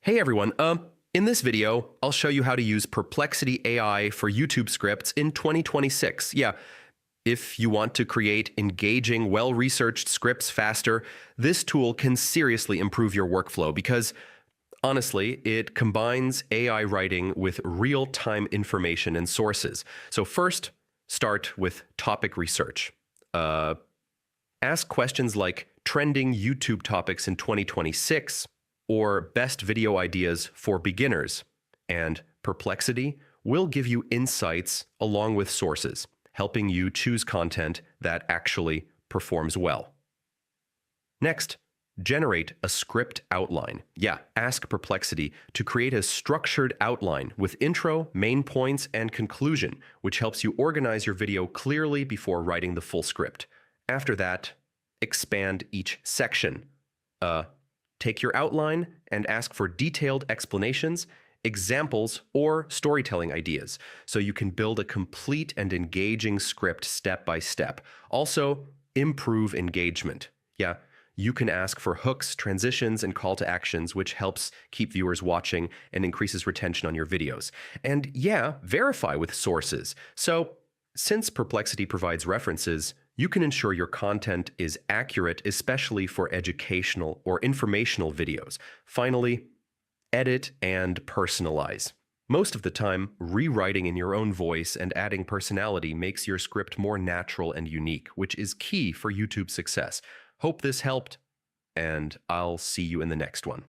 Hey everyone, in this video, I'll show you how to use Perplexity AI for YouTube scripts in 2026. Yeah, if you want to create engaging, well-researched scripts faster, this tool can seriously improve your workflow because, honestly, it combines AI writing with real-time information and sources. So first, start with topic research. Ask questions like trending YouTube topics in 2026, or best video ideas for beginners. And Perplexity will give you insights along with sources, helping you choose content that actually performs well. Next, generate a script outline. Yeah, ask Perplexity to create a structured outline with intro, main points, and conclusion, which helps you organize your video clearly before writing the full script. After that, expand each section. Take your outline and ask for detailed explanations, examples, or storytelling ideas so you can build a complete and engaging script step by step. Also, improve engagement. Yeah, you can ask for hooks, transitions, and call to actions, which helps keep viewers watching and increases retention on your videos. And yeah, verify with sources. So, since Perplexity provides references, you can ensure your content is accurate, especially for educational or informational videos. Finally, edit and personalize. Most of the time, rewriting in your own voice and adding personality makes your script more natural and unique, which is key for YouTube success. Hope this helped, and I'll see you in the next one.